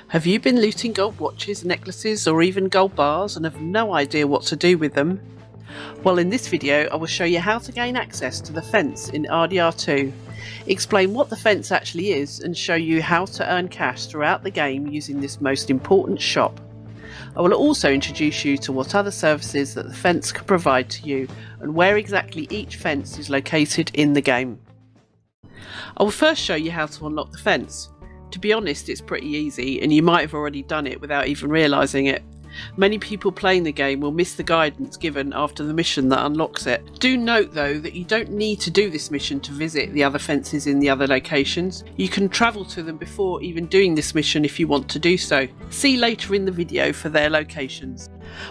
Have you been looting gold watches, necklaces or even gold bars and have no idea what to do with them? Well, in this video I will show you how to gain access to the fence in RDR2, explain what the fence actually is and show you how to earn cash throughout the game using this most important shop. I will also introduce you to what other services that the fence can provide to you and where exactly each fence is located in the game. I will first show you how to unlock the fence. To be honest, it's pretty easy and you might have already done it without even realising it. Many people playing the game will miss the guidance given after the mission that unlocks it. Do note though that you don't need to do this mission to visit the other fences in the other locations. You can travel to them before even doing this mission if you want to do so. See later in the video for their locations.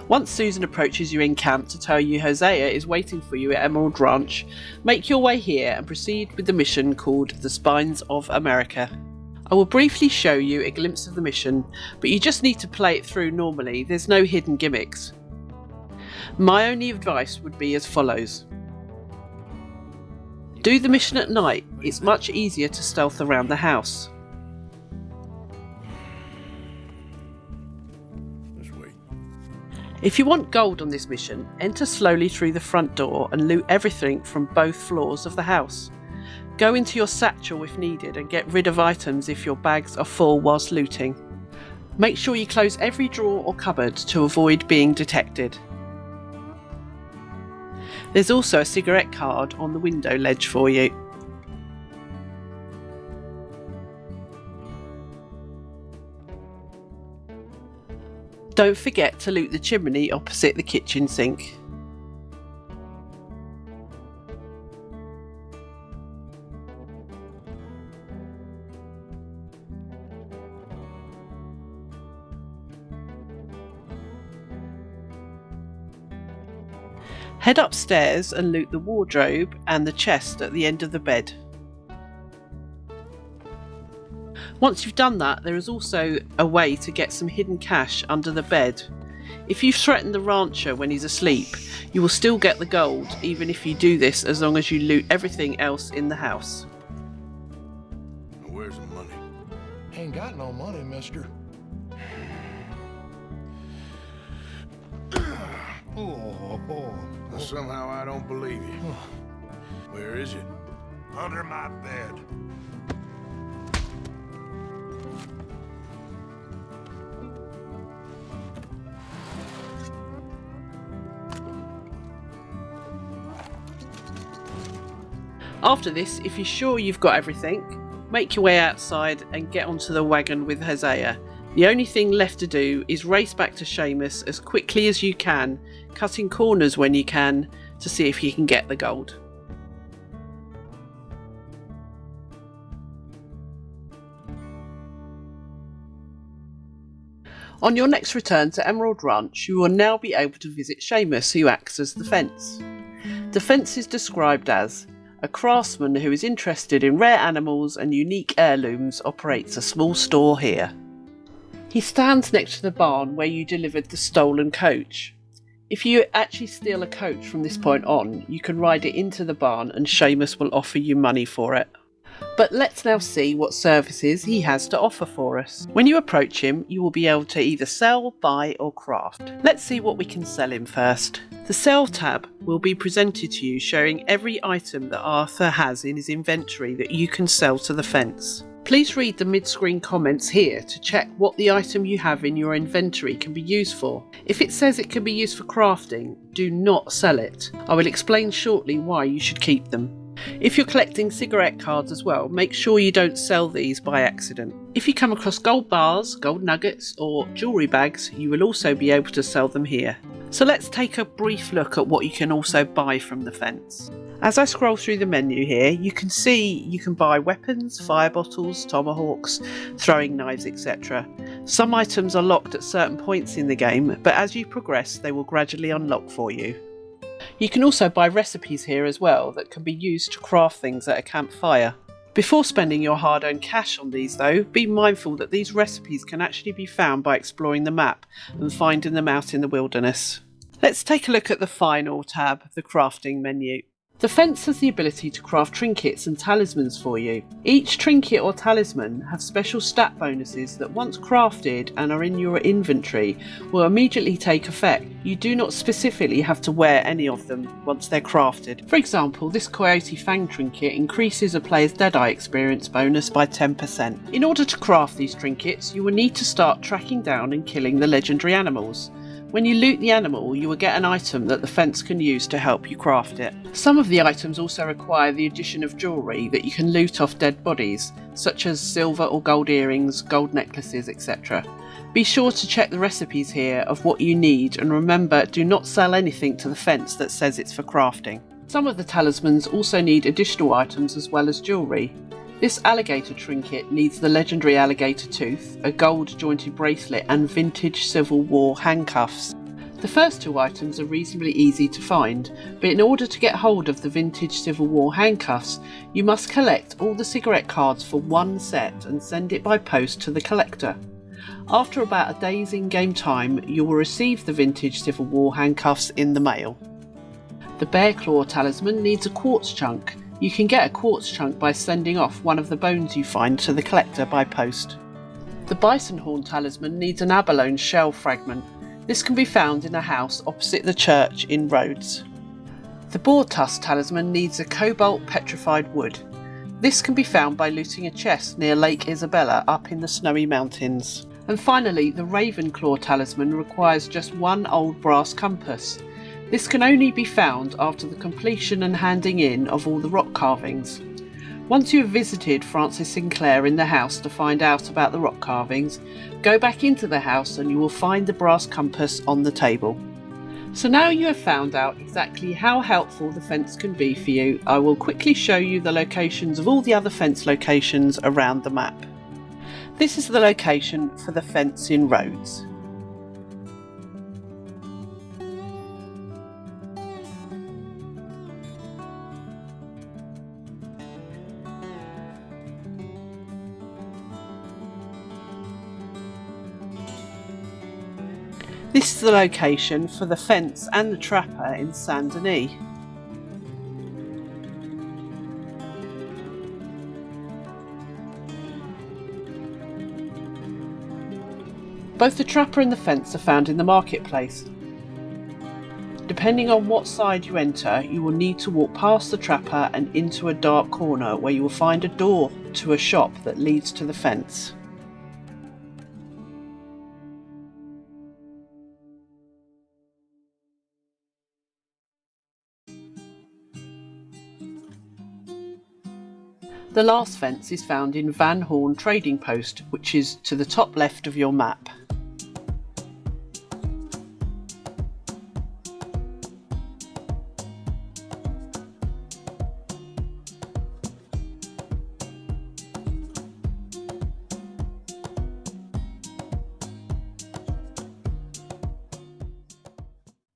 Once Susan approaches you in camp to tell you Hosea is waiting for you at Emerald Ranch, make your way here and proceed with the mission called the Spines of America. I will briefly show you a glimpse of the mission, but you just need to play it through normally, there's no hidden gimmicks. My only advice would be as follows. Do the mission at night, it's much easier to stealth around the house. If you want gold on this mission, enter slowly through the front door and loot everything from both floors of the house. Go into your satchel if needed and get rid of items if your bags are full whilst looting. Make sure you close every drawer or cupboard to avoid being detected. There's also a cigarette card on the window ledge for you. Don't forget to loot the chimney opposite the kitchen sink. Head upstairs and loot the wardrobe and the chest at the end of the bed. Once you've done that, there is also a way to get some hidden cash under the bed. If you threaten the rancher when he's asleep, you will still get the gold even if you do this as long as you loot everything else in the house. Where's the money? Ain't got no money, mister. Somehow I don't believe you. Where is it? Under my bed. After this, if you're sure you've got everything, make your way outside and get onto the wagon with Hosea. The only thing left to do is race back to Seamus as quickly as you can, cutting corners when you can to see if you can get the gold. On your next return to Emerald Ranch, you will now be able to visit Seamus, who acts as the fence. The fence is described as a craftsman who is interested in rare animals and unique heirlooms operates a small store here. He stands next to the barn where you delivered the stolen coach. If you actually steal a coach from this point on, you can ride it into the barn and Seamus will offer you money for it. But let's now see what services he has to offer for us. When you approach him, you will be able to either sell, buy or craft. Let's see what we can sell him first. The Sell tab will be presented to you showing every item that Arthur has in his inventory that you can sell to the fence. Please read the mid-screen comments here to check what the item you have in your inventory can be used for. If it says it can be used for crafting, do not sell it. I will explain shortly why you should keep them. If you're collecting cigarette cards as well, make sure you don't sell these by accident. If you come across gold bars, gold nuggets or jewellery bags, you will also be able to sell them here. So let's take a brief look at what you can also buy from the fence. As I scroll through the menu here, you can see you can buy weapons, fire bottles, tomahawks, throwing knives, etc. Some items are locked at certain points in the game, but as you progress they will gradually unlock for you. You can also buy recipes here as well that can be used to craft things at a campfire. Before spending your hard-earned cash on these though, be mindful that these recipes can actually be found by exploring the map and finding them out in the wilderness. Let's take a look at the final tab, the crafting menu. The fence has the ability to craft trinkets and talismans for you. Each trinket or talisman have special stat bonuses that once crafted and are in your inventory will immediately take effect. You do not specifically have to wear any of them once they're crafted. For example, this Coyote Fang trinket increases a player's Deadeye experience bonus by 10%. In order to craft these trinkets, you will need to start tracking down and killing the legendary animals. When you loot the animal, you will get an item that the fence can use to help you craft it. Some of the items also require the addition of jewellery that you can loot off dead bodies, such as silver or gold earrings, gold necklaces, etc. Be sure to check the recipes here of what you need, and remember, do not sell anything to the fence that says it's for crafting. Some of the talismans also need additional items as well as jewellery. This Alligator trinket needs the legendary Alligator tooth, a gold jointed bracelet and vintage Civil War handcuffs. The first two items are reasonably easy to find, but in order to get hold of the vintage Civil War handcuffs, you must collect all the cigarette cards for one set and send it by post to the collector. After about a day's in-game time, you will receive the vintage Civil War handcuffs in the mail. The Bear Claw talisman needs a quartz chunk. You can get a quartz chunk by sending off one of the bones you find to the collector by post. The Bison Horn talisman needs an Abalone shell fragment. This can be found in a house opposite the church in Rhodes. The Boar Tusk talisman needs a Cobalt Petrified wood. This can be found by looting a chest near Lake Isabella up in the Snowy Mountains. And finally, the Ravenclaw talisman requires just one old brass compass. This can only be found after the completion and handing in of all the rock carvings. Once you have visited Francis Sinclair in the house to find out about the rock carvings, go back into the house and you will find the brass compass on the table. So now you have found out exactly how helpful the fence can be for you, I will quickly show you the locations of all the other fence locations around the map. This is the location for the fence in Rhodes. This is the location for the fence and the trapper in Saint Denis. Both the trapper and the fence are found in the marketplace. Depending on what side you enter, you will need to walk past the trapper and into a dark corner where you will find a door to a shop that leads to the fence. The last fence is found in Van Horn Trading Post, which is to the top left of your map.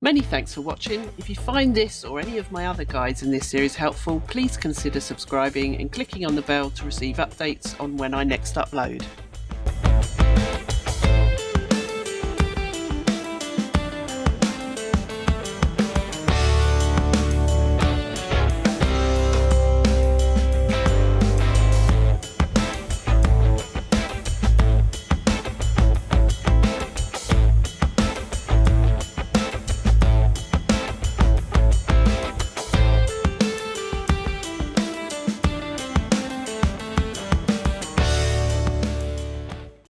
Many thanks for watching. If you find this or any of my other guides in this series helpful, please consider subscribing and clicking on the bell to receive updates on when I next upload.